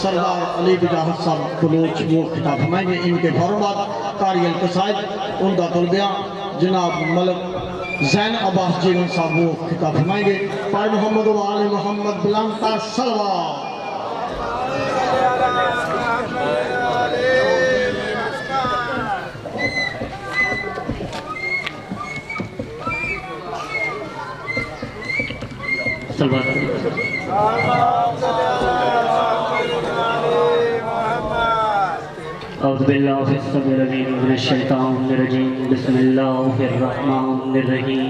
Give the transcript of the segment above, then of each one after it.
سردار علی بجاہ صاحب بلوچ وہ خطاب فرمائیں گے. ان کے فوراً بعد قاری القصائد عمدہ البیاں جناب ملک زین عباس جیلن صاحب وہ خطاب فرمائیں گے. پائے محمد و آل محمد بلانتا صلوات. اعوذ باللہ السمیع العلیم من الشیطان الرجیم. بسم اللہ الرحمن الرحیم.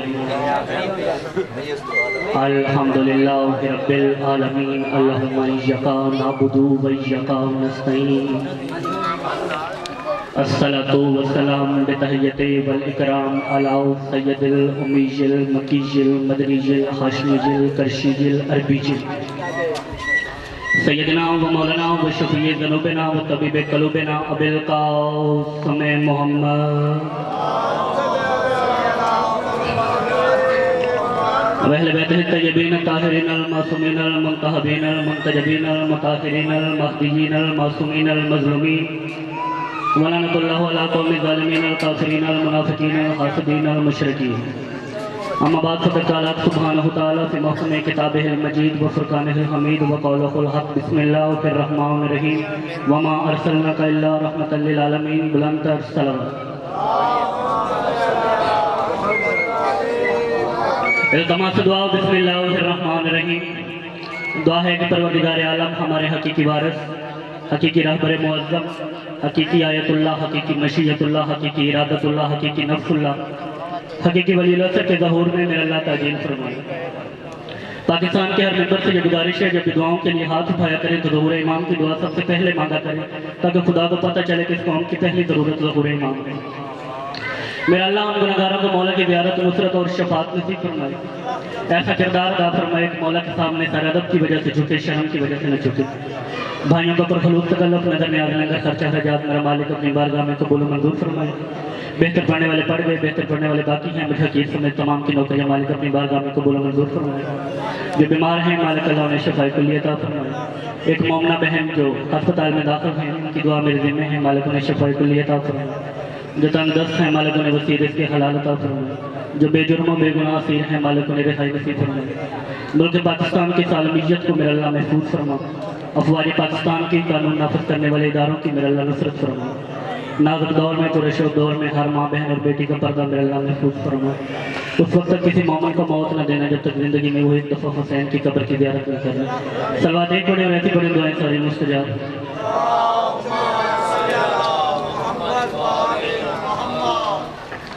الحمدللہ رب العالمین. اللہم ایاک نعبد و ایاک نستعین. الصلاة والسلام بتحیت والاکرام علی سید الامی المکی المدنی الہاشمی القرشی العربی سیدنا و مولانا و شفیع ذنوبنا و طبیب قلوبنا ابی القاسم محمد و اہل بیتہ الطیبین الطاہرین المعصومین المنتخبین المنتجبین المطہرین المہدیین المعصومین المظلومین. ولعنت اللہ علی قوم الظالمین الکافرین المنافقین الحاسدین المشرکین. اما بعد فقد قال سبحانہ تعالی فی محکم کتابہ المجید و فرقانہ الحمید و قولہ الحق. بسم اللہ الرحمن الرحیم. وما ارسلناک الا رحمۃ للعالمین. بلند الصلوات. التماس دعا. بسم اللہ الرحمن الرحیم. دعا ہے کہ پروردگار عالم ہمارے حقیقی وارث، حقیقی رہبر معظم، حقیقی آیت اللہ، حقیقی مشیت اللہ، حقیقی ارادت اللہ، حقیقی نفس اللہ، حقیقی ولی اللہ کے ظہور میں میرا اللہ تعجیل فرمائے. پاکستان کے ہر ممبر سے یہ گزارش ہے جب بھی دعاؤں کے لیے ہاتھ اٹھایا کریں تو ظہور امام کی دعا سب سے پہلے مانگا کریں تاکہ خدا کو پتہ چلے کہ اس قوم کی پہلی ضرورت ظہور امام ہے. میرا اللہ ہم گناہگاروں کو مولا کی زیارت، نصرت اور شفاعت نصیب فرمائے. ایسا کردار ادا فرمائے کہ مولا کے سامنے سارے ادب کی وجہ سے جھکے، شرم کی وجہ سے نہ جھکے. بھائیوں کو پر خلوص تکلف نظر نیاز لنگر خرچہ حرجات میرا مالک اپنی بارگاہ میں قبول و منظور فرمائے. بہتر پڑھنے والے پڑھ گئے، بہتر پڑھنے والے باقی ہیں. مجھے حقیق سمیت تمام کی نوکریاں مالک اپنی بارگاہ میں قبول و منظور فرمائے. جو بیمار ہیں مالک اللہ انہیں شفاء کلی عطا فرمائے. ایک مومنہ بہن جو ہسپتال میں داخل ہیں ان کی دعا میرے ذمہ ہے، مالک انہیں شفاء کلی عطا فرمائے. جو تنگ دست ہیں مالک انہیں وسیع رزق کے حلال عطا فرمائے. جو بے جرم و بے گناہ اسیر ہیں مالک انہیں رہائی نصیب فرمائے. ملک پاکستان کی سالمیت کو میرا اللہ محفوظ فرما. افواج پاکستان کی قانون نافذ کرنے والے اداروں کی میرا اللہ نصرت فرما. نازک دور میں، پرشور دور میں ہر ماں بہن اور بیٹی کا پردہ میرا اللہ محفوظ فرما. اس وقت تک کسی مومن کو موت نہ دینا جب تک زندگی میں وہ ایک دفعہ حسین کی قبر کی زیارت نہ کرنا. صلوات ایک پڑھیں اور ایسی پڑھیں دعائیں ساری مستجاب.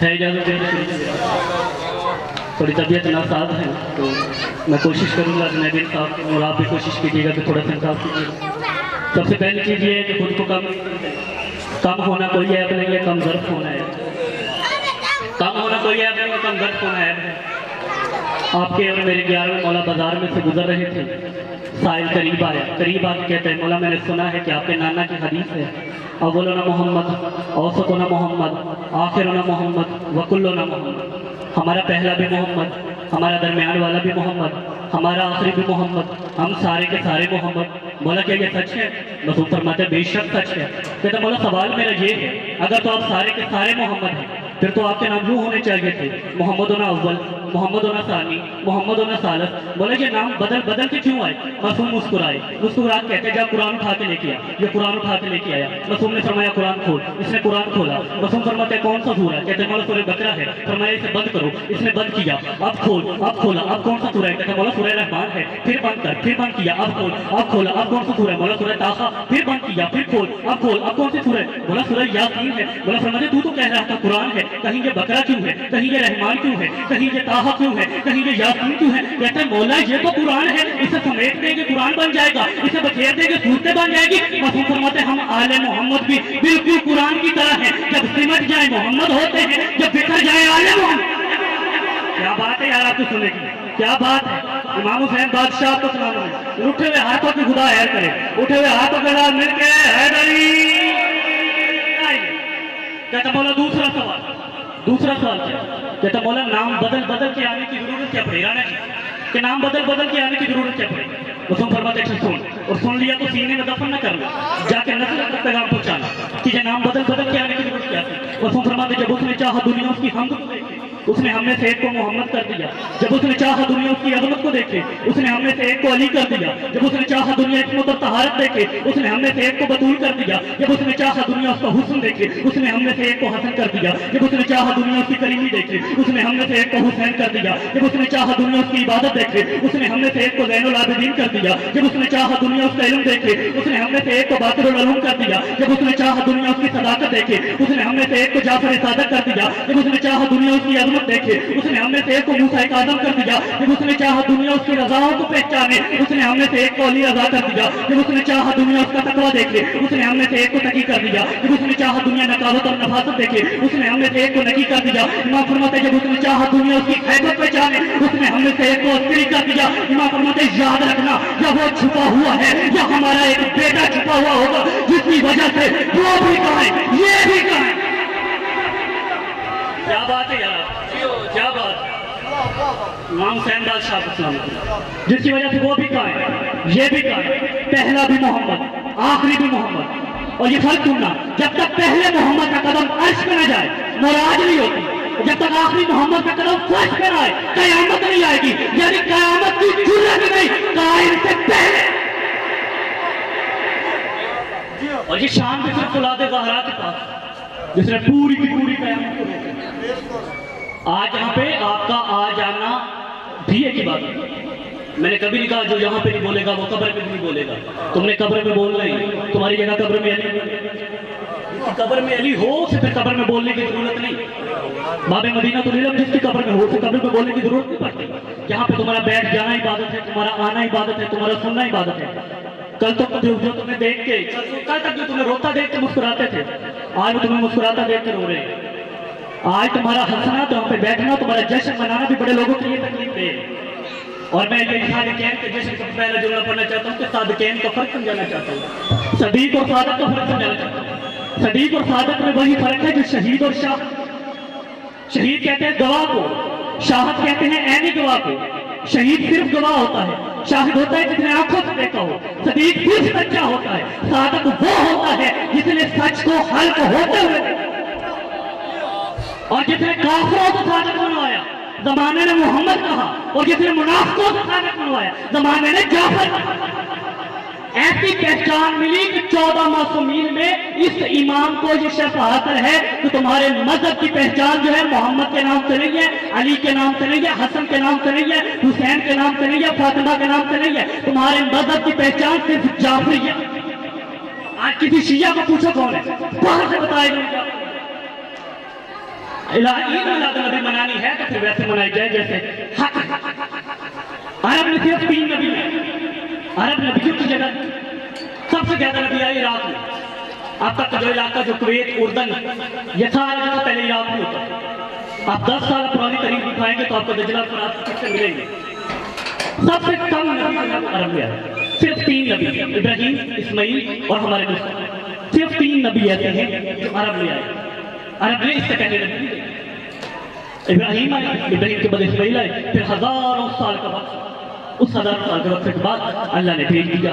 ہے اجازت تھوڑی طبیعت ناساز ہے تو میں کوشش کروں گا جنید صاحب کی، اور آپ بھی کوشش کیجیے گا کہ تھوڑا سا انصاف کیجیے. سب سے پہلی چیز یہ ہے کہ خود کو کم ہونا کوئی عیب نہیں ہے، کم ظرف ہونا ہے. کم ہونا کوئی عیب نہیں ہے، کم ظرف ہونا عیب ہے. آپ کے اور میرے 11ویں مولا بازار میں سے گزر رہے تھے. سائل قریب آیا، قریب آ کے کہتے ہیں مولا میں نے سنا ہے کہ آپ کے نانا کی حدیث ہے اولنا محمد، اوسطنا محمد، آخرنا محمد، وکلنا محمد. ہمارا پہلا بھی محمد، ہمارا درمیان والا بھی محمد، ہمارا آخری بھی محمد، ہم سارے کے سارے محمد. مولا کیا یہ سچ ہے؟ رسول فرماتے ہیں بے شک سچ ہے. کہتا مولا سوال میرا یہ ہے اگر تو آپ سارے کے سارے محمد ہیں پھر تو آپ کے نام یوں ہونے چاہیے تھے محمد اول، محمد ثانی، محمد ثالث. بولے یہ نام بدل کے کیوں آئے؟ معصوم مسکرائے، مسکرات کہتے جا قرآن اٹھا کے لے کے آیا. یہ قرآن اٹھا کے لے کے آیا. معصوم نے فرمایا قرآن کھول. اس نے قرآن کھولا. معصوم فرماتے ہیں کون سا سورہ ہے؟ کہتے مولا سورہ بقرہ ہے. فرمایا اسے بند کرو. اس نے بند کیا. اب کھول. اب کھولا. اب کون سا سورہ ہے؟ کہتے مولا سورہ رحمان ہے. پھر بند کر. پھر بند کیا. اب کھول. اب کھولا. اب کون سا سورہ ہے؟ مولا سورہ طٰہٰ. پھر بند کیا. پھر کھول. اب کھول. اب کون سی سورہ ہے؟ مولا سورہ یاسین ہے. مولا فرماتے تو کہہ رہا تھا قرآن ہے، کہیں یہ بقرہ کیوں ہے؟ کہیں یہ رحمان کیوں ہے؟ کہیں یہ طٰہٰ کیوں ہے؟ کہیں یہ یاسین کیوں ہے؟ کہتے ہیں مولا یہ تو قرآن ہے، اسے سمیٹ دیں گے قرآن بن جائے گا، اسے بکھیر دیں گے صورتیں بن جائے گی. معصوم فرماتے ہیں ہم آل محمد بھی بالکل قرآن کی طرح ہیں، جب سمٹ جائیں محمد ہوتے ہیں، جب بکھر جائیں آل محمد. کیا بات ہے یار آپ کو سننے کی، کیا بات ہے. امام حسین بادشاہ کو سلام ہے. اٹھے ہوئے ہاتھوں کی خدا خیر کرے، اٹھے ہوئے ہاتھوں کے ساتھ مل کے حیدری. کہتا مولا دوسرا سوال کیا؟ کہتا مولا نام بدل کے آنے کی ضرورت کیا پڑے؟ कि नाम बदल बदल के आने की जरूरत क्या पड़ेगी। रसूल फरमाते अच्छा सुन, और सुन लिया तो सीने में दफन न करना, जाके नस्ल तक पैगाम पहुंचाना कि ये नाम बदल बदल के आने की जरूरत क्या थी। रसूल फरमाते जब उसने चाहा दुनिया उसकी हमद को देखे, उसने हमें से एक को मोहम्मद कर दिया। जब उसने चाहा दुनिया उसकी अजमत को देखे, उसने हमें से एक को अली कर दिया। जब उसने चाहा दुनिया इस्मत और तहारत देखे, उसने हमें से एक को बतूल कर दिया। जब उसने चाहा दुनिया उसका हुस्न देखे, उसने हमें से एक को हसन कर दिया। जब उसने चाहा दुनिया उसकी करीमी देखे, उसने हमें से एक को हुसैन कर दिया। जब उसने चाहा दुनिया उसकी इबादत देखे, उसने हमें से एक को ज़ैनुल आबिदीन कर दिया। जब उसने चाहा दुनिया उसका इल्म देखे, उसने हमें से एक को बातिरुल उलूम कर दिया। जब उसने चाहा दुनिया उसकी सदाकत देखे, उसने हमें से एक को जाफर सादक कर दिया। जब उसने चाहा दुनिया उसकी अजमत देखे, उसने हमें से एक को मूसा आज़म कर दिया। जब उसने चाहा दुनिया उसकी रज़ाओं को पहचाने, उसने हमें से एक को अली रज़ा कर दिया। जब उसने चाहा दुनिया उसका तकवा देखे, उसने हमें से एक को तकी कर दिया। जब उसने चाहा दुनिया नकावत और नफासत देखे, उसने हमें से एक को नकी कर दिया। इमाम फरमाते जब उसने चाहा दुनिया उसकी हैबत पहचाने, उसने हमें से एक को अस्त्री कर दिया। इमाम फरमाते याद रखना, या वो छुपा हुआ है या हमारा एक बेटा छुपा हुआ होगा, जिसकी वजह से वो भी कहें ये भी कहें। क्या बात है यार, क्या बात। इमाम हुसैन बादशाह इस्लाम, जिसकी वजह से वो भी कहें ये भी कहें, पहला भी मोहम्मद आखिरी भी मोहम्मद। और ये फर्क सुनना, जब तक पहले मोहम्मद का कदम अर्श पे न जाए मुराद नहीं होती, जब तक आखिरी मोहम्मद का कदम फर्श पे आए कयामत नहीं आएगी। यानी कयामत की जरूरत नहीं, कायम से पहले। और ये शान भी सिर्फ औलाद ज़हरा के पास, जिसने पूरी की पूरी कयामत को रोका। आज यहाँ पे आपका आ जाना भी एक इबादत है। मैंने कभी नहीं कहा जो यहाँ पे नहीं बोलेगा वो कब्र में भी नहीं बोलेगा। तुमने कब्र में बोलना ही, तुम्हारी जगह कब्र में अली, कब्र में अली हो तो फिर कब्र में बोलने की जरूरत नहीं। बाबे मदीना तो इल्म जिसकी कब्र में हो तो कब्र में बोलने की जरूरत नहीं पड़ती। यहाँ पे तुम्हारा बैठ जाना इबादत है, तुम्हारा आना इबादत है, तुम्हारा सुनना इबादत है। कल तो जो तुम्हें देख के, कल तक जो तुम्हें रोता देख के मुस्कुराते थे, आज वो तुम्हें मुस्कुराता देख कर रो रहे हैं। आज तुम्हारा हंसना, तो वहाँ पे बैठना, तुम्हारा जश्न मनाना भी बड़े लोगों के लिए तकलीफ है। और मैं ये सादिक़ैन के जश्न का पहला जुमला पढ़ना चाहता हूँ कि सादिक़ैन का फर्क समझाना चाहता हूँ। सदीक और सादक का फर्क समझाना चाहता हूँ। सदीक और सादक में वही फर्क है जो शहीद और शाह। शहीद कहते हैं गवाह को, शाहद कहते हैं ऐनी गवाह को। शहीद सिर्फ गवाह होता है, शाहिद होता है जिसने आंखों से देखा हो। सदीक सिर्फ सच्चा होता है, सादक वो होता है जिसने सच को हल्क होते हुए देखा। और जिसने काफिरों को सादक बनवाया जमाने ने मोहम्मद कहा, और जिसने मुनाफिकों को सादक बनवाया जमाने ने जाफर कहा। ऐसी पहचान मिली कि 14 मासूमीन में इस इमाम को ये शर्फ हासिल है कि तुम्हारे मजहब की पहचान जो है मोहम्मद के नाम से नहीं है, अली के नाम से नहीं है, हसन के नाम से नहीं है, हुसैन के नाम से नहीं है, फातिमा के नाम से नहीं है। तुम्हारे मजहब की पहचान सिर्फ जाफरी है। आज किसी शिया को पूछो कौन है, बाहर से बताएगा। ईद मिलाद नबी मनानी है तो फिर वैसे मनाई जाए जैसे हक। अरब में सिर्फ 3 नबी है। अरब नबियों की जगह सबसे ज्यादा नबी आए इराक में। अब तक जो इलाका जो कुवैत, उर्दन, ये सारा जगह पहले इराक में होता। आप 10 साल पुरानी तरीक दिखाएंगे तो आपको दजला फरात किससे मिलेंगे। सबसे कम नबी अरब में आए, सिर्फ 3 नबी, इब्राहिम, इस्माइल और हमारे मूसा। सिर्फ 3 नबी ऐसे हैं जो अरब में आए। अरब में इससे पहले नबी इब्राहिम आए, इब्राहिम के बाद इस्माइल आए, फिर हजारों साल का वक्त, उस 1000 साल के वक्त के बाद अल्लाह ने भेज दिया।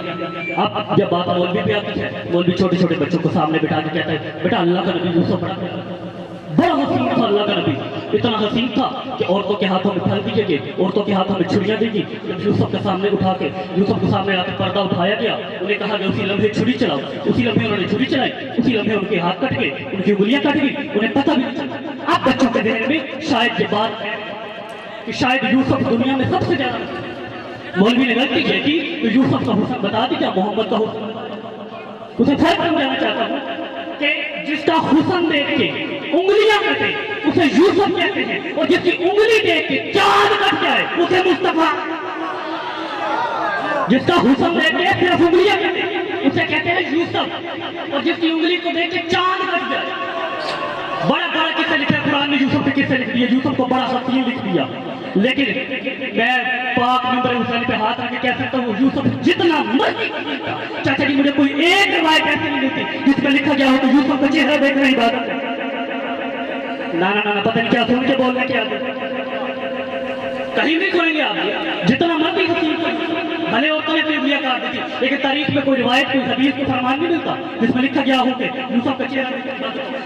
अब जब बात मौलवी पे आती है, मौलवी छोटे छोटे बच्चों को सामने बिठा के कहता है बेटा अल्लाह का नबी यूसुफ बड़ा हसीन था। अल्लाह का नबी इतना हसीन था कि औरतों के हाथों में फल दीजिए, औरतों के हाथों में छुरियां दीजिए। जब यूसुफ के सामने उठा के यूसुफ के सामने आकर पर्दा उठाया गया, उन्हें कहा कि उसी लम्हे छुरी चलाओ। उसी लम्हे उन्होंने छुरी चलाई, उसी लम्हे उनके हाथ कट गए, उनकी उंगलियां कट गई, उन्हें पता भी नहीं चला। अब बच्चों के ذہن में शायद ये बात है कि शायद यूसुफ दुनिया में सबसे ज्यादा। मौलवी ने गलती की थी तो यूसुफ का हुस्न बता दी, क्या मोहम्मद का हुस्न। उसे फर्क समझाना चाहता हूँ कि जिसका हुस्न देख के उंगलियां कटे उसे यूसुफ कहते हैं, और जिसकी उंगली देख के चांद कट जाए उसे मुस्तफा। जिसका हुस्न देख के सिर्फ उंगलियां कटे उसे कहते हैं यूसुफ, और जिसकी उंगली को देख के चांद कट जाए। बड़ा बड़ा किस्से लिखा है कुरान में, यूसुफ के किस्से लिख दिए, यूसुफ को बड़ा हसीन लिख दिया। लेकिन मैं पाक नंबर हुसैन पे हाथ रख के कह सकता हूँ यूसुफ जितना मर्जी था। चाचा जी मुझे कोई एक रिवायत ऐसी नहीं मिलती जिसमें लिखा गया हो तो यूसुफ का चेहरा देखना ही बात है। ना ना ना, पता नहीं क्या सुन के बोलने क्या کہیں نہیں کھولیں گے آپ جتنا مرضی حسین بھلے عورتوں نے انگلیاں کاٹ دی تھی، لیکن تاریخ میں کوئی روایت کوئی حدیث کو فرمان نہیں ملتا جس میں لکھا گیا ہو کہ یوسف کا چہرہ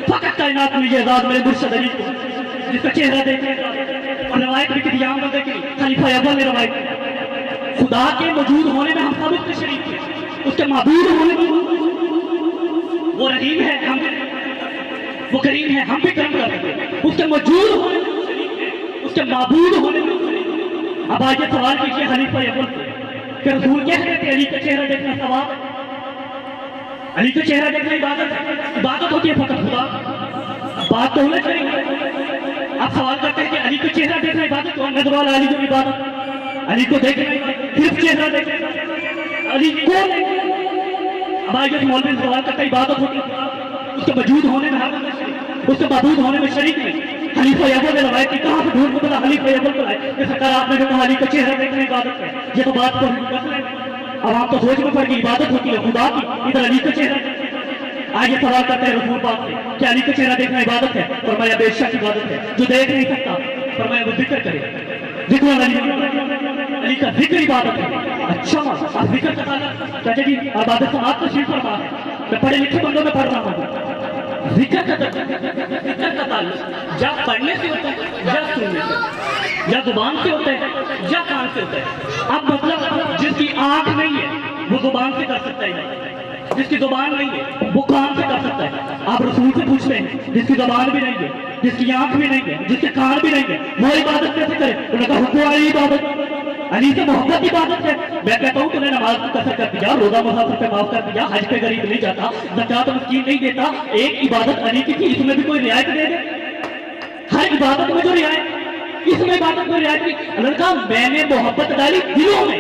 فقط کائنات میں یہ آزاد میرے مرشد علی کو جس کا چہرہ دیکھنے کا، اور روایت بھی کسی عام بندے کی خلیفہ اول نے روایت کی۔ خدا کے موجود ہونے میں ہم سب اس کے شریک تھے، اس کے معبود ہونے میں وہ رحیم ہے، ہم وہ کریم ہے، ہم بھی کرم کرتے ہیں، اس کے موجود ہونے میں شریک ہے، اس کے معبود ہونے میں شریک ہے۔ اب آئیے سوال کیجیے خلیفہ اول سے کہ رسول کہتے تھے علی کا چہرہ دیکھنا ثواب ہے، علی کا چہرہ دیکھنا عبادت ہے، عبادت ہوتی ہے فقط خدا، بات تو الٹ کریں گے۔ آپ سوال کرتے ہیں کہ علی کا چہرہ دیکھنا عبادت ہے، نظر والا علی کو عبادت، علی کو دیکھنا صرف چہرہ دیکھنا علی کو، اب آئیے مولوی سوال کرتے ہیں عبادت ہوتی ہے اس کے موجود ہونے میں، اس کے معبود ہونے میں شریک نہیں۔ خلیفہ اول نے روایت کی، کہاں سے ڈھونڈ نکلا خلیفہ اول کو لائے کہ سرکار آپ نے جو کہا علی کا چہرہ دیکھنا عبادت ہے، یہ تو بات کو اب آپ تو سوچ میں پڑ گئی عبادت ہوتی ہے خدا کی، ادھر علی کا چہرہ۔ آئیے سوال کرتے ہیں رسول پاک سے کہ علی کا چہرہ دیکھنا عبادت ہے، فرمایا بے شک عبادت ہے، جو دیکھ نہیں سکتا فرمایا وہ ذکر کرے، ذکر علی کا ذکر عبادت ہے۔ اچھا آپ ذکر کا تعلق چاچا جی عبادت سے آپ تشریف فرما ہے، میں پڑھے لکھے بندوں میں پڑھ رہا ہوں، ذکر کا تعلق یا پڑھنے سے ہوتا ہے یا سننے سے، یا زبان سے ہوتا ہے یا کان سے ہوتا ہے۔ اب مطلب جس کی آنکھ نہیں ہے وہ زبان سے کر سکتا ہے، جس کی زبان نہیں ہے وہ کان سے کر سکتا ہے۔ آپ رسول سے پوچھتے ہیں جس کی زبان بھی نہیں ہے، جس کی آنکھ بھی نہیں ہے، جس کے کان بھی نہیں ہے، وہ عبادت کیسے کرے؟ انہوں نے کہا حکم علی عبادت، علی سے محبت عبادت ہے۔ میں کہتا ہوں کہ نے نماز کو کثر کر دیا، روزہ مسافر پہ معاف کر دیا، حج پہ غریب نہیں جاتا، زکات مسکین نہیں دیتا، ایک عبادت علی کی تھی، اس میں بھی کوئی رعایت دے دے؟ ہر عبادت میں جو رعایت، اس میں عبادت میں رعایت کی۔ اللہ نے کہا میں نے محبت ڈالی دلوں میں،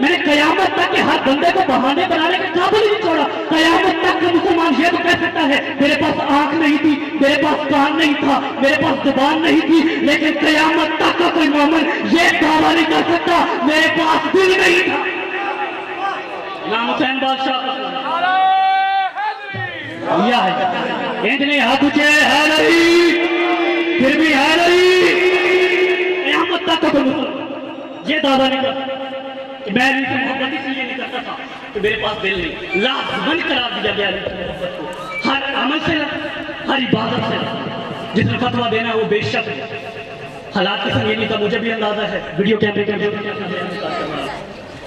میں نے قیامت تک کہ ہر بندے کو بہانے بنانے کا قابل ہی نہیں چھوڑا۔ قیامت تک کا مسلمان یہ تو کہہ سکتا ہے میرے پاس آنکھ نہیں تھی، میرے پاس کان نہیں تھا، میرے پاس زبان نہیں تھی، لیکن قیامت تک کا کوئی مومن یہ دعویٰ نہیں کر سکتا میرے پاس دل نہیں تھا۔ امام حسین بادشاہ یہ ہے اتنے ہاتھ اونچے ہے نہیں پھر بھی ہے نہیں، قیامت تک کا کوئی مسلمان یہ دعویٰ نہیں کر سکتا کہ میں علی سے محبت اس لیے نہیں کرتا تھا کہ میرے پاس دل نہیں، لازماً قرار دیا گیا علی سے محبت کو، ہر عمل سے ہر عبادت سے جس نے فتویٰ دینا ہے وہ بے شک ہے۔ حالات کی سنگینی کا مجھے بھی اندازہ ہے، ویڈیو کیمرے کے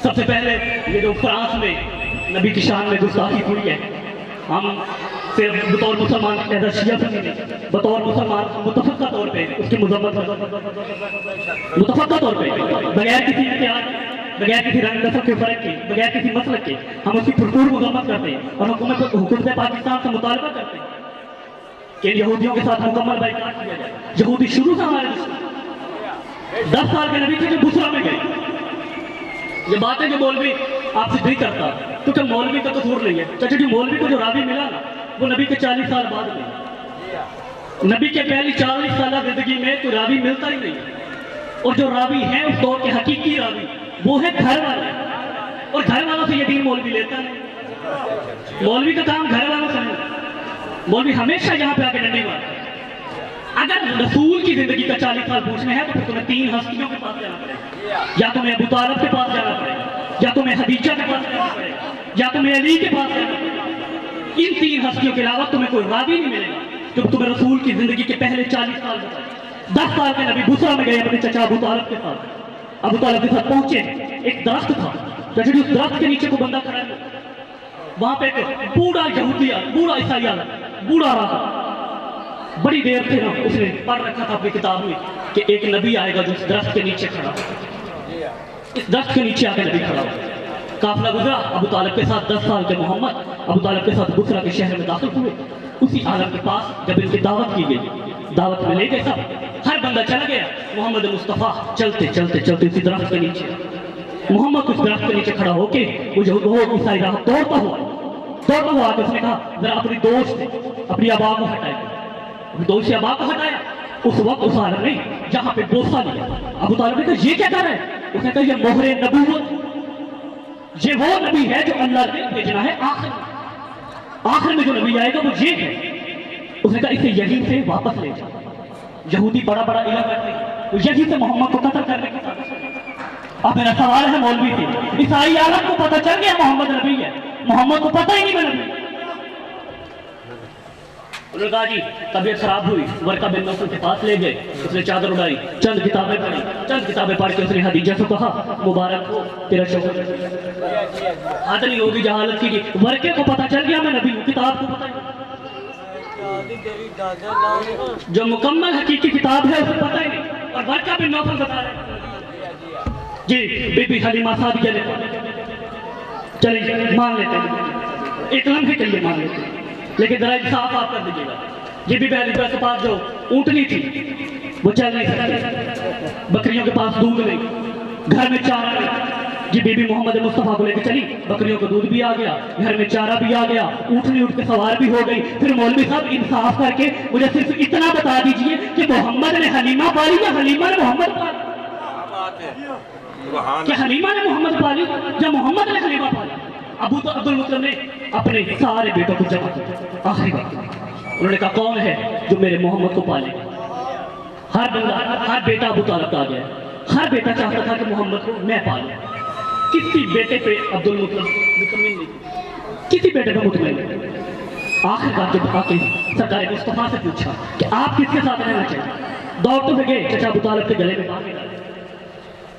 سب سے پہلے یہ جو فرانس میں نبی کی شان میں گستاخی ہوئی ہے، ہم صرف بطور مسلمان ایز شیعہ سنی نہیں، بطور مسلمان متفقہ طور پہ اس کی مذمت متفقہ طور پہ بغیر کسی احتیاط، بغیر کسی رنگ نسل کے فرق کے، بغیر کسی مسلک کے ہم اس کی بھرپور مذمت کرتے ہیں اور حکومت پاکستان سے مطالبہ کرتے ہیں کہ یہودیوں کے ساتھ مکمل بائیکاٹ کیا جائے۔ یہودی شروع سے ہمارے 10 سال کے نبی تھے جو بصرہ میں گئے، یہ باتیں جو مولوی آپ سے نہیں کرتا کیونکہ مولوی کا قصور نہیں ہے۔ چچا جی مولوی کو جو راوی ملا نا وہ نبی کے 40 سال بعد میں، نبی کے پہلی 40 سالہ زندگی میں کوئی راوی ملتا ہی نہیں، اور جو راوی ہیں اس دور کے حقیقی راوی وہ ہے گھر والے، اور گھر والوں سے یہ دین مولوی لیتا ہے۔ مولوی کا کام گھر والوں سے نہیں، مولوی ہمیشہ یہاں پہ آ کے ڈنڈی مارتا ہے۔ اگر رسول کی زندگی کا 40 سال پوچھنا ہے تو پھر تمہیں 3 ہستیوں کے پاس جانا پڑے گا، یا تمہیں ابو طالب کے پاس جانا پڑے گا، یا تمہیں خدیجہ کے پاس جانا پڑے گا، یا تمہیں علی کے پاس جانا پڑے گا۔ ان 3 ہستیوں کے علاوہ تمہیں کوئی راوی نہیں ملے گا جو تمہیں رسول کی زندگی کے پہلے 40 سال بتائے۔ 10 سال کے نبی بصرہ میں گئے اپنے چچا ابو طالب کے ساتھ، ابو طالب کے ساتھ پہنچے، ایک درخت تھا، جیسے اس درخت کے نیچے کو بندہ کھڑا ہے، وہاں پہ ایک بوڑھا یہودی بوڑھا عیسائی بوڑھا رہا، بڑی دیر سے نا اس نے پڑھ رکھا تھا اپنی کتاب میں کہ ایک نبی آئے گا جو اس درخت کے نیچے کھڑا، اس درخت کے نیچے آ کے نبی کھڑا ہو۔ قافلہ گزرا، ابو طالب کے ساتھ 10 سال کے محمد ابو طالب کے ساتھ بصرہ کے شہر میں داخل ہوئے۔ اسی عالم کے پاس جب ان کی دعوت کی گئی، دعوت میں لے گئے سب، ہر بندہ چلا گیا، محمد مصطفیٰ چلتے چلتے چلتے اسی درخت کے نیچے، محمد اس درخت کے نیچے کھڑا ہو کے وہ عیسائی راہ دوڑتا ہوا آ کے اس نے کہا ذرا اپنی دوست سے اپنی آبا کو ہٹائے، اپنی دوست سے آبا کو ہٹایا۔ اس وقت اس عالم نے جہاں پہ بوسہ لیا، ابو طالب نے کہا یہ کیا کر رہا ہے؟ اس نے کہا یہ مہر نبوت، یہ وہ نبی ہے جو اللہ نے بھیجنا ہے آخر میں جو نبی آئے گا وہ یہ ہے۔ اس نے کہا اسے یہیں سے واپس لے جا۔ یہودی بڑا علم رکھتے ہیں، यही से मोहम्मद को कत्ल करने की साजिश है। अब मेरा सवाल है मौलवी से, ईसाई आलम को पता चल गया मोहम्मद नबी है, मोहम्मद को पता ही नहीं मैं नबी। उन्होंने कहा जी तबीयत खराब हुई, वर्का बिन नौफल के पास ले गए, उसने चादर उड़ाई, चंद किताबें पढ़ी, चंद किताबें पढ़ के उसने हदीजा से कहा मुबारक हो तेरा शौहर हाथ नहीं होगी जहालत की। वर्के को पता चल गया मैं नबी हूँ, किताब को पता नहीं, जो मुकम्मल हकीकी किताब है उसे पता ही नहीं, और वर्का बिन नौफल बता रहे जी बीबी हलीमा सादिया ने चलिए मान लेते हैं, एक लम्हे के लिए मान लेते हैं, लेकिन जरा इंसाफ आप कर दीजिएगा। ये भी हलीमा के पास जो ऊँटनी थी वो चल नहीं सकती, बकरियों के पास दूध नहीं, घर में चारा नहीं, जी बीबी मोहम्मद मुस्तफ़ा को लेकर चली, बकरियों को दूध भी आ गया, घर में चारा भी आ गया, ऊँटनी उठ के सवार भी हो गई। फिर मौलवी साहब इंसाफ करके मुझे सिर्फ इतना बता दीजिए कि मोहम्मद ने हलीमा पाली या हलीमा ने मोहम्मद पाली? क्या हलीमा ने मोहम्मद पाली या मोहम्मद ने हलीमा पाली? अब्दुल मुतल्लिब ने अपने सारे बेटों को जमा किया, आखिरी बात उन्होंने कहा कौन है जो मेरे मोहम्मद को पाले? हर बंदा, हर बेटा अबू तालिब का आ गया, हर बेटा चाहता था कि मोहम्मद को मैं पालूं। किसी बेटे पे अब्दुल मुतल्लिब मुतमिन नहीं, किसी बेटे पे मुतमिन नहीं। आखिरकार जब आके सरकार मुस्तफा से पूछा कि आप किसके साथ रहना चाहिए, दौड़ते हुए गए चचा अबू तालिब के गले में बाहें डाली,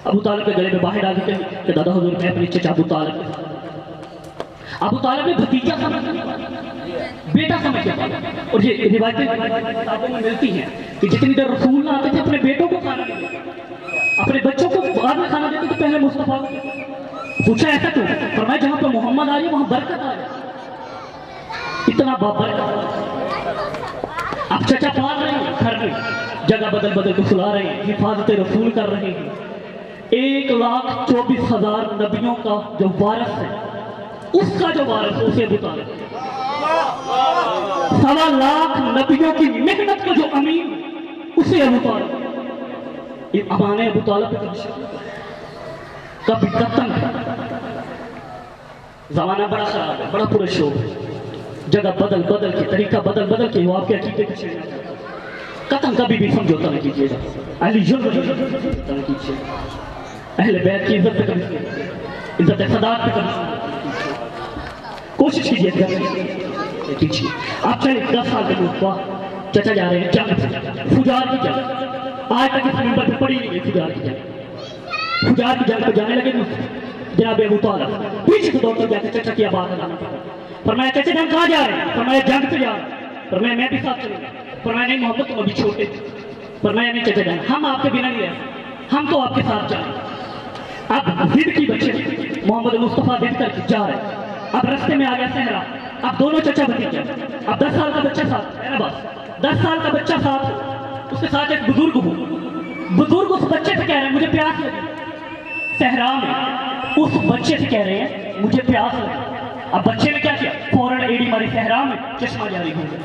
अबू तालिब के गले में बाहें डाली कि दादा हुजूर मैं अपने चचा अबू तालिब के साथ। अबू तालिब ने भतीजा समझ बेटा समझ के, और ये रिवायतें किताबों में मिलती हैं कि जितनी देर रसूल आते थे अपने बेटों को खाना नहीं देते, अपने बच्चों को बाद में खाना देते थे, पहले मुस्तफा को। पूछा ऐसा क्यों? फरमाया जहां पर मोहम्मद आ रही है वहां बरकत आ जाए, इतना बाबरकत। अब चचा पाल रहे हैं घर में, जगह बदल बदल के सुला रहे हैं, हिफाजत रसूल कर रहे हैं। 1,24,000 नबियों का जो वारिस है, उसका जो वारिस उसे अबू तालिब, 1.25 लाख नबियों की मेहनत का जो अमीन उसे अबू तालिब। ये अमाने अबू तालिब कभी कतन जमाना बड़ा खराब है, बड़ा पुरशोर है, जगह बदल बदल के, तरीका बदल बदल के वो आपके अकीदे को छेड़ना चाहता है। कतन कभी भी समझौता नहीं कीजिएगा, अहले जुल्म नहीं कीजिएगा, अहले बैत की इज्जत पे कभी, इज्जत सदात पे कभी कोशिश कीजिएगा कीजिए। आप चले 10 साल के मुस्तफा चचा जा रहे हैं जंग पे, फुजार की जंग, आज तक इस मिंबर पे पड़ी नहीं गई फुजार की जंग। फुजार की जंग पे जाने लगे जनाब अबू तालिब, पीछे से दौड़ते जाके चचा की आवाज लगाना पड़ा। फरमाया चचा जंग कहाँ जा रहे हैं? फरमाया जंग पे जा रहे हैं। फरमाया मैं भी साथ चलूंगा। फरमाया नहीं मोहम्मद तुम अभी छोटे थे। फरमाया नहीं चचा जंग हम आपके बिना नहीं रह, हम तो आपके साथ जा रहे हैं। अब जिद की बच्चे मोहम्मद मुस्तफा जिद करके जा रहे हैं, अब रास्ते में आ गया सहरा, अब दोनों चचा भतीजा, अब 10 साल का बच्चा साथ है ना, बस 10 साल का बच्चा साथ, उसके साथ एक बुजुर्ग हो, बुजुर्ग उस बच्चे से कह रहे हैं मुझे प्यास लगी, सहरा में उस बच्चे से कह रहे हैं मुझे प्यास लगी। अब बच्चे ने क्या किया, फौरन एड़ी मारी, सहरा में चश्मा जारी हो गया।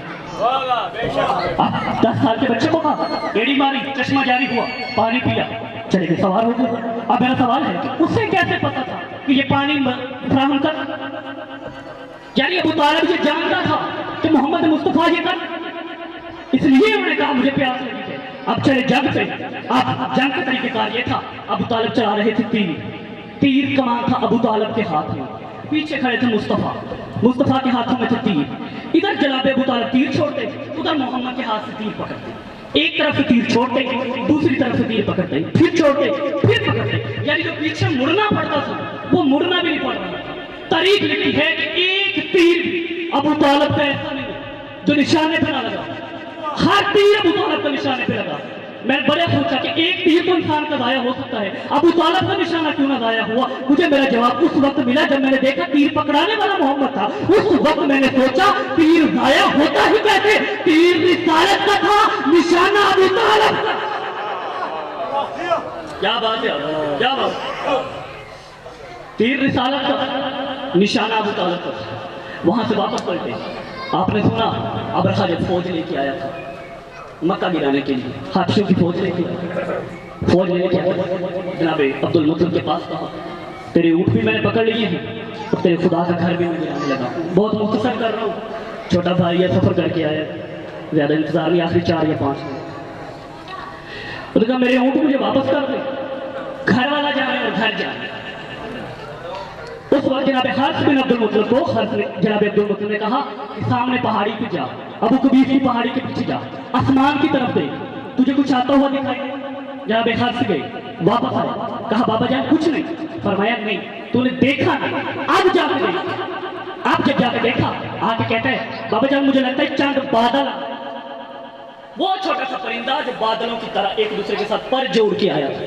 अब 10 साल के बच्चे को कहा एड़ी मारी, चश्मा जारी हुआ, पानी पिया, चले गए, सवार हो गए। अब मेरा सवाल है कि उसे कैसे पता था कि ये पानी फराहम कर, यानी अबू तालिब ये जानता था कि मोहम्मद मुस्तफा ये कर, इसलिए उन्होंने कहा मुझे प्यास लगी है। अब चले जंग पे, अब जंग का तरीकेकार ये था, अबू तालिब चला रहे थे तीर कमान था अबू तालिब के हाथ में, पीछे खड़े थे मुस्तफा के हाथों में थे तीर। इधर जनाब अबू तालिब तीर छोड़ते, उधर मोहम्मद के हाथ से तीर पकड़ते, एक तरफ से तीर छोड़ते, दूसरी तरफ से तीर पकड़ते, फिर छोड़ते, फिर पकड़ते, यानी जो पीछे मुड़ना पड़ता था वो मुड़ना भी नहीं पड़ रहा था। तारीख लिखती है कि एक तीर अबू तालिब का ऐसा नहीं जो निशाने पे ना लगा, हर तीर अबू तालिब का निशाने पे लगा। मैं बड़ा सोचा कि एक तीर तो इंसान का दाया हो सकता है, अबू तालिब का निशाना क्यों ना दाया हुआ? मुझे मेरा जवाब उस वक्त मिला जब मैंने देखा तीर पकड़ाने वाला मोहम्मद था। उस वक्त मैंने सोचा तीर दाया होता ही कैसे, तीर रिसालत का था, निशाना अबू तालिब का। क्या बात है, क्या बात, तीर रिसालत का, निशाना अबू तालिब का। वहां से वापस पलटे, आपने सुना अबरहा जब फौज लेके आया था मक्का गिराने के लिए, हाथियों की फौज लेके आया, जनाब अब्दुल मुतल्लिब के पास कहा तेरे ऊँट भी मैंने पकड़ लिए हैं और तेरे खुदा का घर भी मैं गिराने लगा। बहुत मुख्तसर कर रहा हूँ, छोटा भाई है, सफर करके आया, ज्यादा इंतजार नहीं, आखिरी 4 या 5 दिन। उसने कहा मेरे ऊँट मुझे वापस कर दे, घर वाला जाने और घर जाने। उस वक्त जनाब हर्ष बिन अब्दुल मुतलब को जनाब अब्दुल मुतलब ने कहा कि सामने पहाड़ी पे जा, अबू कबीर की पहाड़ी के पीछे जा, आसमान की तरफ देख, तुझे कुछ आता हुआ दिखाई दे। जनाब हर्ष गए, वापस आए, कहा बाबा जान कुछ नहीं। फरमाया नहीं, तूने देखा नहीं, अब जाके देख। अब जब जाके देखा, आके कहता है बाबा जान मुझे लगता है चांद बादल, वो छोटा सा परिंदा जो बादलों की तरह एक दूसरे के साथ पर जोड़ के आया था,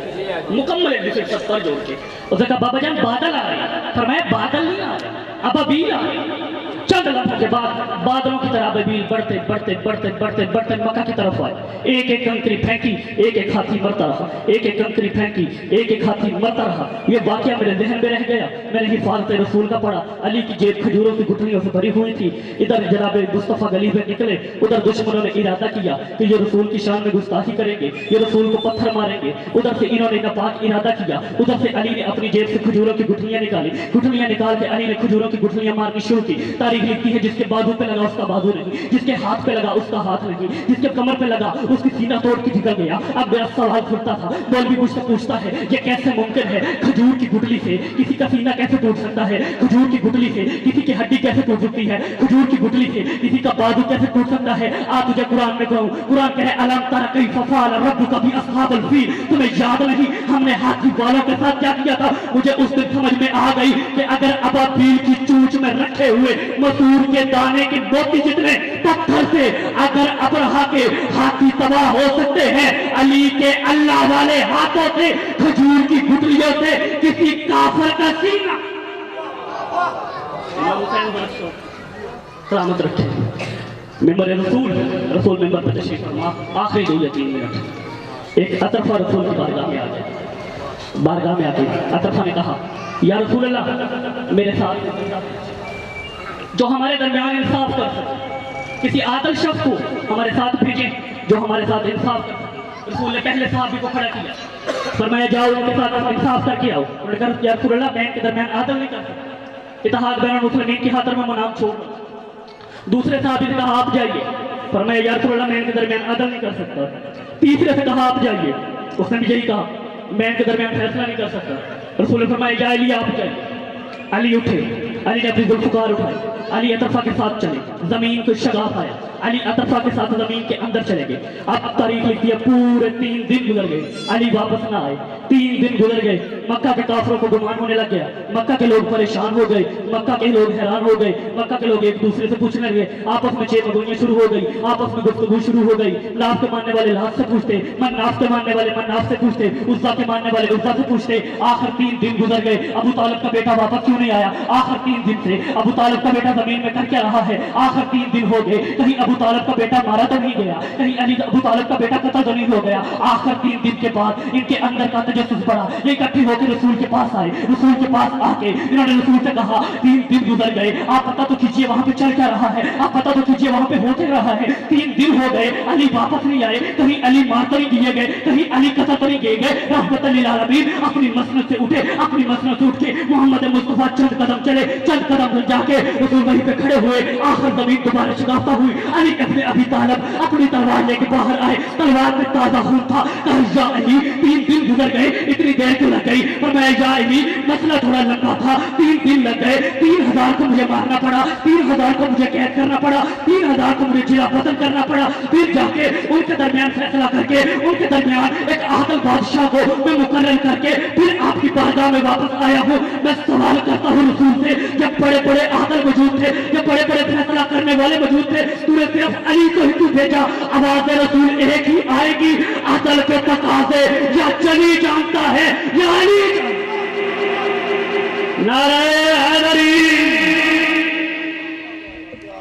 मुकम्मल एक दूसरे के साथ पर जोड़ के। उसने कहा बाबा जान बादल आ रहे। फरमाया बादल नहीं आ रहे, अब अबील आ रहे। चंद लम्हों के बाद बादलों की तरह अबील बढ़ते बढ़ते बढ़ते बढ़ते बढ़ते मक्का की तरफ आए। एक एक कंकरी फेंकी, एक एक हाथी मरता रहा, एक एक कंकरी फेंकी, एक एक हाथी मरता रहा। ये वाकया मेरे जहन में रह गया। मैंने हिफाजत रसूल का पढ़ा, अली की जेब खजूरों की गुठलियों से भरी हुई थी। इधर जनाब मुस्तफ़ा गली में निकले, उधर दुश्मनों ने इरादा किया कि ये रसूल की शान में गुस्ताखी करेंगे, ये रसूल को पत्थर मारेंगे। उधर से इन्होंने नापाक इरादा किया, उधर से अली ने अपनी जेब से खजूरों की गुठलियां निकाली। गुठलियां निकाल के अली ने खजूरों की गुठलियां मारनी शुरू की। तारीख लिखती है जिसके बाजू पे लगा उसका बाजू नहीं, जिसके हाथ पे लगा उसका हाथ नहीं, जिसके कमर पे लगा उसकी सीना तोड़ के निकल गया। अब मेरा सवाल खुलता था, मौलवी मुझसे पूछता है ये कैसे मुमकिन है, खजूर की गुठली से किसी का सीना कैसे टूट सकता है, खजूर की गुठली से किसी की हड्डी कैसे टूट सकती है, खजूर की गुठली से किसी का बाजू कैसे टूट सकता है। आज तुझे कुरान में कहूं, कुरान कहे अलम तरा कैफ़ फ़अल रब्बुका बि अस्हाबिल फ़ील, तुम्हें याद नहीं हमने हाथी वालों के साथ क्या किया था। मुझे उस दिन समझ में आ गई कि अगर अबाबील की चूंच में रखे हुए मसूर के दाने के मोती जितने पत्थर से अगर अबरहा के हाथी तबाह हो सकते हैं, अली के अल्लाह वाले हाथों से खजूर की गुठलियों से किसी काफिर का सीना सलामत रखे। मेंबर रसूल मेंबर पर तशरीफ फरमा, आखिरी 2 या 3 मिनट। एक अतरफा रसूल की बारगाह में आ गए, बारगाह में आके अतरफा ने कहा या रसूल अल्लाह मेरे साथ जो हमारे दरमियान इंसाफ कर सके, किसी आदल शख्स को हमारे साथ भेजें जो हमारे साथ इंसाफ कर सके। रसूल ने पहले सहाबी को खड़ा किया, फरमाया जाओ उनके साथ इंसाफ करके आओ। उन्होंने कहा या रसूल अल्लाह मैं इनके दरमियान आदल नहीं कर सकता, इत्तेहाद बैन मुस्लिमीन की खातिर मैं मनाम छोड़। दूसरे सहाबी ने कहा आप जाइए, फरमाया या रसूल अल्लाह मैं इनके दरमियान आदल नहीं कर सकता। तीसरे से कहा आप जाइए, उसने भी यही कहा मैं इनके दरमियान फैसला नहीं कर सकता। रसूल ने फरमाया जा अली आप जाइए। अली उठे, अली ने अपनी जुल्फ़कार उठाई, अली अतरफा के साथ चले, जमीन को शगाफ आया, अली अतरफा के साथ जमीन के अंदर चले गए। अब तारीख लिखती है पूरे 3 दिन गुजर गए, अली वापस ना आए। 3 दिन गुजर गए, मक्का के काफिरों को गुमान होने लग गया, मक्का के लोग परेशान हो गए, मक्का के लोग हैरान हो गए, मक्का के लोग एक दूसरे से पूछने लगे, आपस में चेमगोइयां शुरू हो गई, आपस में गुफ्तगू शुरू हो गई। लात के मानने वाले लात से पूछते, मन्नाफ के मानने वाले मन्नाफ से पूछते, उज़्ज़ा के मानने वाले उज़्ज़ा से पूछते। आखिर 3 दिन गुजर गए, अबू तालिब का बेटा वापस क्यों नहीं आया। आखिर 3 दिन से अबू तालिब का बेटा जमीन में कर क्या रहा है। आखिर 3 दिन हो गए, कहीं अबू तालिब का बेटा मारा तो नहीं गया, कहीं अली अबू तालिब का बेटा कत्ल तो नहीं हो गया। आखिर 3 दिन के बाद इनके अंदर का तजस्सुस बढ़ा, ये इकट्ठे होकर रसूल के पास आए। रसूल के पास आके इन्होंने रसूल से कहा 3 दिन गुजर गए, आप पता तो कीजिए वहां पे चल क्या रहा है, आप पता तो कीजिए वहां पे हो क्या रहा है। 3 दिन हो गए, अली वापस नहीं आए, कहीं अली मार तो नहीं दिए गए, कहीं अली कत्ल तो नहीं किए गए। रहमतुल लिल आलमीन अपनी मसनद से उठे, अपनी मसनद से उठ के मोहम्मद मुस्तफा चंद कदम चले, चंद कदम जाके रसूल वहीं पे खड़े हुए। आखिर जमीन दोबारा शगाफ्ता हुई, अली अपने अबी तालिब अपनी तलवार लेके बाहर आए, तलवार में ताजा खून था। कहा अली 3 दिन गुजर गए, इतनी देर क्यों लग गई। पर मैं या अली मसला थोड़ा लंबा था, 3 दिन लग गए, 3000 को मुझे मारना पड़ा, 3000 को मुझे कैद करना पड़ा, 3000 को मुझे जिला बदल करना पड़ा, फिर जाके उनके दरमियान फैसला करके उनके दरमियान एक आदल बादशाह को मैं मुकर्रर करके फिर आपकी बारगाह में वापस आया हूँ। मैं सवाल करता हूँ रसूल से, जब बड़े बड़े आदल मौजूद थे, जब बड़े बड़े फैसला करने वाले मौजूद थे, तूने सिर्फ अली को ही तू भेजा। आवाज रसूल एक ही आएगी, आदल पे तकाज़े या चली जानता है या अली। नारे